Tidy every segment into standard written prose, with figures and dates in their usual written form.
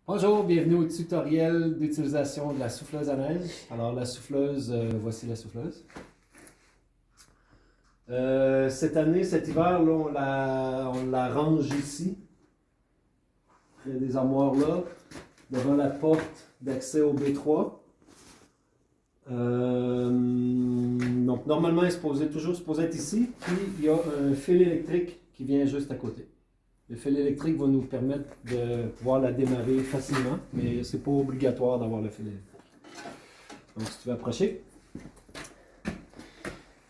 Bonjour, bienvenue au tutoriel d'utilisation de la souffleuse à neige. Alors la souffleuse, voici la souffleuse. Cette année, cet hiver, là, on la range ici, près des armoires là, devant la porte d'accès au B3. Donc normalement, elle est toujours supposée être ici, puis il y a un fil électrique qui vient juste à côté. Le fil électrique va nous permettre de pouvoir la démarrer facilement, mais c'est pas obligatoire d'avoir le fil électrique. Donc si tu veux approcher.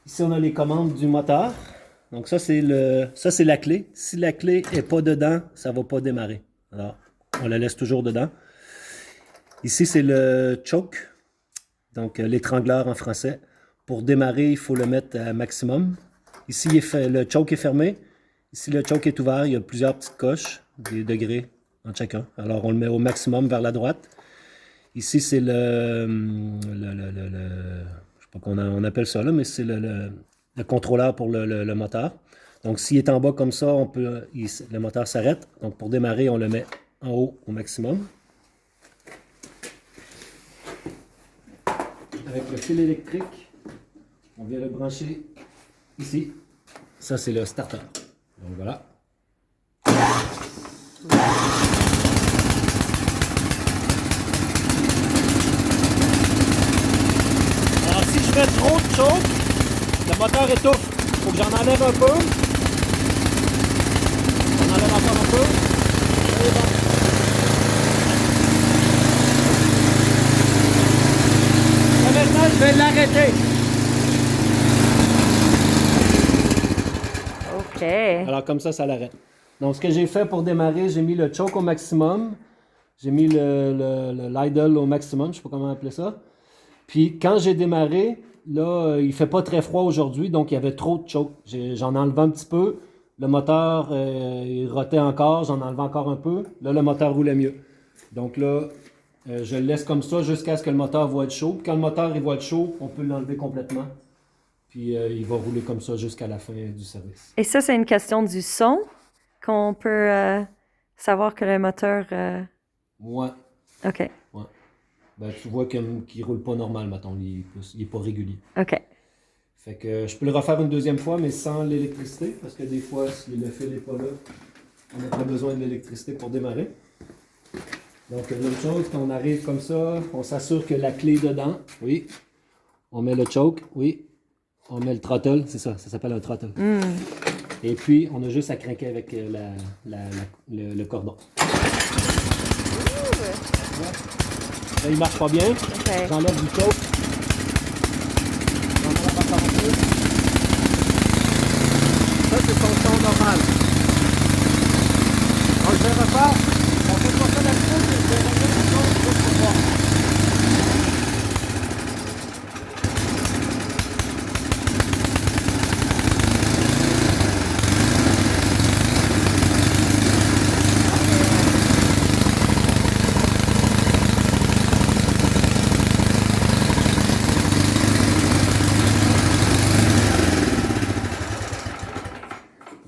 Ici on a les commandes du moteur. Donc ça c'est la clé. Si la clé n'est pas dedans, ça ne va pas démarrer. Alors on la laisse toujours dedans. Ici c'est le choke, donc l'étrangleur en français. Pour démarrer, il faut le mettre à maximum. Ici le choke est fermé. Ici, le choke est ouvert, il y a plusieurs petites coches, des degrés en chacun. Alors, on le met au maximum vers la droite. Ici, c'est je sais pas comment on appelle ça là, mais c'est le contrôleur pour le moteur. Donc, s'il est en bas comme ça, le moteur s'arrête. Donc, pour démarrer, on le met en haut au maximum. Avec le fil électrique, on vient le brancher ici. Ça, c'est le starter. Donc voilà. Alors si je mets trop de choke, le moteur étouffe. Il faut que j'en enlève un peu. On enlève encore un peu. Et bon. Et maintenant, je vais l'arrêter. Alors comme ça l'arrête. Donc ce que j'ai fait pour démarrer, j'ai mis le choke au maximum. J'ai mis l'idle au maximum, je ne sais pas comment appeler ça. Puis quand j'ai démarré, là, il ne fait pas très froid aujourd'hui, donc il y avait trop de choke. J'en enlevais un petit peu. Le moteur, il rotait encore, j'en enlevais encore un peu. Là, le moteur roulait mieux. Donc là, je le laisse comme ça jusqu'à ce que le moteur va être chaud. Puis quand le moteur il va être chaud, on peut l'enlever complètement. Puis il va rouler comme ça jusqu'à la fin du service. Et ça, c'est une question du son qu'on peut savoir que le moteur... Ouais. OK. Ouais. Ben, tu vois qu'il ne roule pas normal, mettons. Il n'est pas régulier. OK. Fait que je peux le refaire une deuxième fois, mais sans l'électricité, parce que des fois, si le fil n'est pas là, on n'a pas besoin de l'électricité pour démarrer. Donc, même chose, quand on arrive comme ça, on s'assure que la clé est dedans. Oui. On met le choke. Oui. On met le throttle, c'est ça s'appelle un throttle. Mm. Et puis, on a juste à craquer avec le cordon. Là, il marche pas bien. Okay. J'enlève du choke. J'enlève encore un peu. Ça, c'est son son normal. Donc, je vais refaire. On fait pas ça d'habitude, mais je vais remettre le son juste pour voir.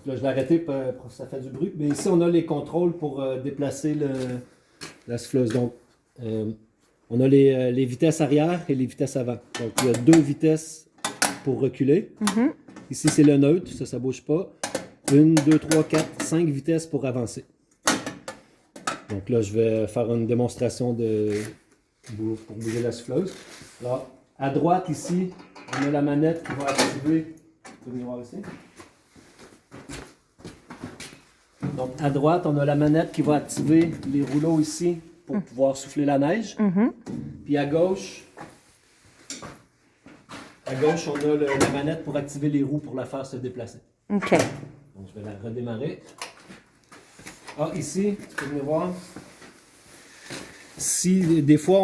Là, je l'ai arrêté pour que ça fait du bruit. Mais ici, on a les contrôles pour déplacer la souffleuse. Donc, on a les vitesses arrière et les vitesses avant. Donc, il y a 2 vitesses pour reculer. Mm-hmm. Ici, c'est le neutre, ça ne bouge pas. 1, 2, 3, 4, 5 vitesses pour avancer. Donc là, je vais faire une démonstration pour bouger la souffleuse. Alors, à droite, ici, on a la manette qui va activer. Tu peux venir voir ici. Donc, à droite, on a la manette qui va activer les rouleaux ici pour pouvoir souffler la neige. Mm-hmm. Puis à gauche, on a la manette pour activer les roues pour la faire se déplacer. OK. Donc, je vais la redémarrer. Ah, ici, tu peux venir voir. Si des fois,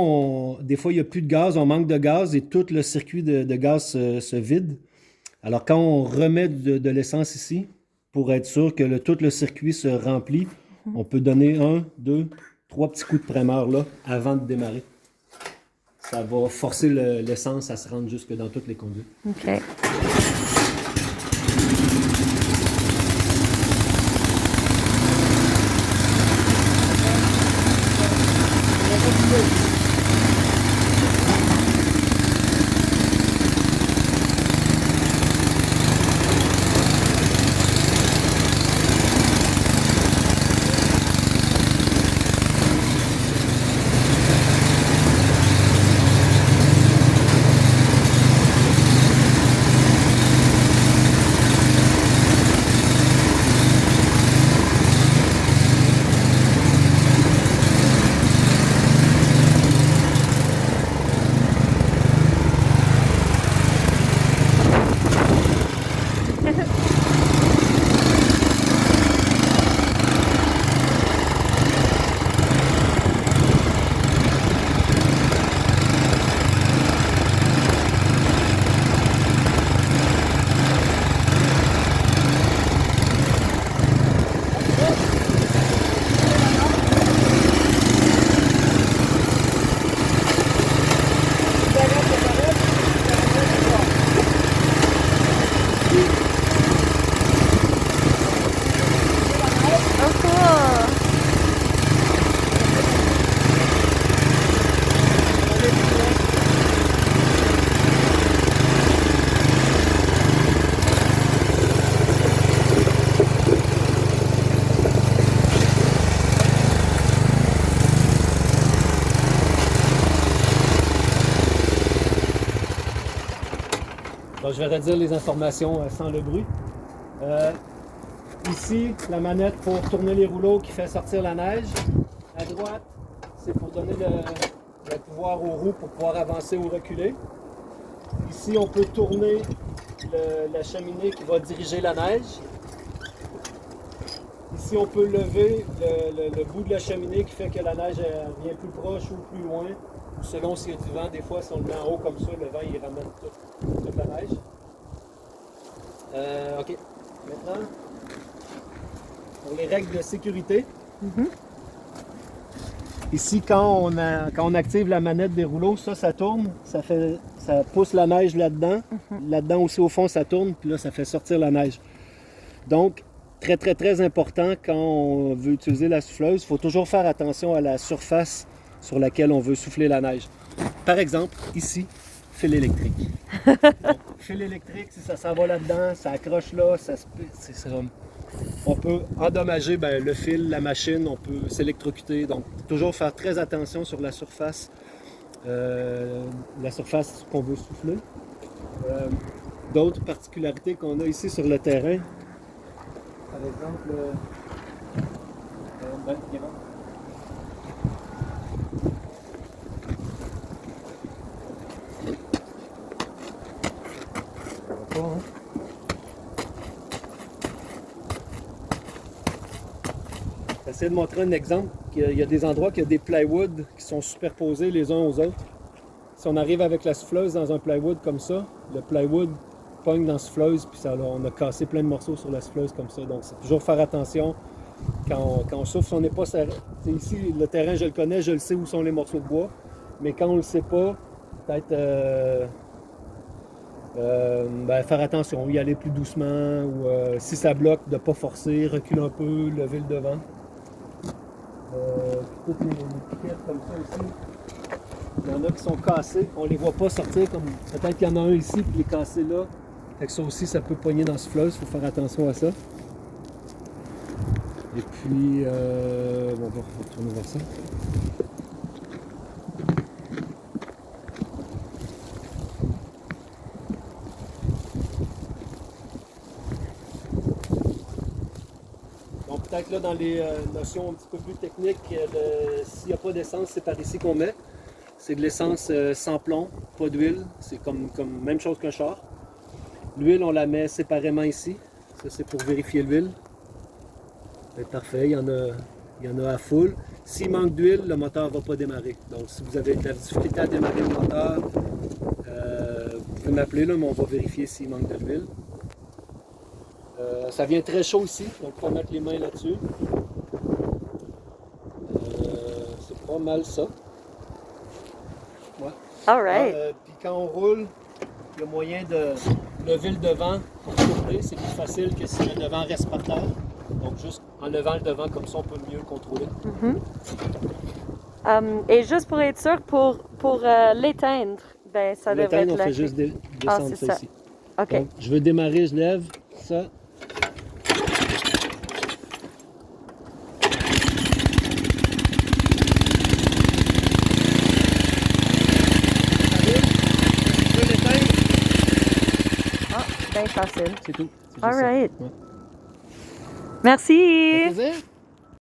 il n'y a plus de gaz, on manque de gaz et tout le circuit de gaz se vide. Alors, quand on remet de l'essence ici, pour être sûr que tout le circuit se remplit, on peut donner 1, 2, 3 petits coups de primeur là avant de démarrer. Ça va forcer l'essence à se rendre jusque dans toutes les conduites. OK. Bon, je vais redire les informations sans le bruit. Ici, la manette pour tourner les rouleaux qui fait sortir la neige. À droite, c'est pour donner le pouvoir aux roues pour pouvoir avancer ou reculer. Ici, on peut tourner la cheminée qui va diriger la neige. Ici, on peut lever le bout de la cheminée qui fait que la neige vient plus proche ou plus loin. Selon s'il y a du vent, des fois, si on le met en haut comme ça, le vent il ramène toute la neige. OK. Maintenant, pour les règles de sécurité. Ici, quand on active la manette des rouleaux, ça tourne, ça pousse la neige là-dedans. Là-dedans aussi, au fond, ça tourne, puis là, ça fait sortir la neige. Donc, très, très, très important, quand on veut utiliser la souffleuse, il faut toujours faire attention à la surface sur laquelle on veut souffler la neige. Par exemple, ici, fil électrique. Donc, fil électrique, si ça s'en va là-dedans, ça accroche là, on peut endommager le fil, la machine, on peut s'électrocuter. Donc, toujours faire très attention sur la surface qu'on veut souffler. D'autres particularités qu'on a ici sur le terrain, par exemple, J'essaie de montrer un exemple. Il y a des endroits qu'il y a des plywood qui sont superposés les uns aux autres. Si on arrive avec la souffleuse dans un plywood comme ça, le plywood pogne dans la souffleuse, puis on a cassé plein de morceaux sur la souffleuse comme ça. Donc, c'est toujours faire attention quand on souffle. Si on n'est pas serré. Ici, le terrain, je le connais, je le sais où sont les morceaux de bois. Mais quand on ne le sait pas, peut-être faire attention, y aller plus doucement, ou si ça bloque, de ne pas forcer, reculer un peu, lever le devant. Toutes les piquettes comme ça ici, il y en a qui sont cassées, on ne les voit pas sortir, comme peut-être qu'il y en a un ici qui est cassé là. Fait que ça aussi, ça peut pogner dans la souffleuse, il faut faire attention à ça. Et puis, on va retourner voir ça. Peut-être là dans les notions un petit peu plus techniques, s'il n'y a pas d'essence, c'est par ici qu'on met. C'est de l'essence sans plomb, pas d'huile. C'est comme même chose qu'un char. L'huile, on la met séparément ici. Ça, c'est pour vérifier l'huile. Parfait, il y en a à full. S'il manque d'huile, le moteur ne va pas démarrer. Donc, si vous avez de la difficulté à démarrer le moteur, vous pouvez m'appeler, mais on va vérifier s'il manque de l'huile. Ça vient très chaud ici, donc il faut mettre les mains là-dessus. C'est pas mal ça. Ouais. All right. Puis quand on roule, il y a moyen de lever le devant pour tourner. C'est plus facile que si le devant reste par terre. Donc juste en levant le devant comme ça, on peut mieux le contrôler. Et juste pour être sûr, pour l'éteindre, ça devrait être on fait juste descendre ça ici. OK. Donc, je veux démarrer, je lève ça. Bien facile. C'est tout. All right. Ouais. Merci. Ça fait plaisir.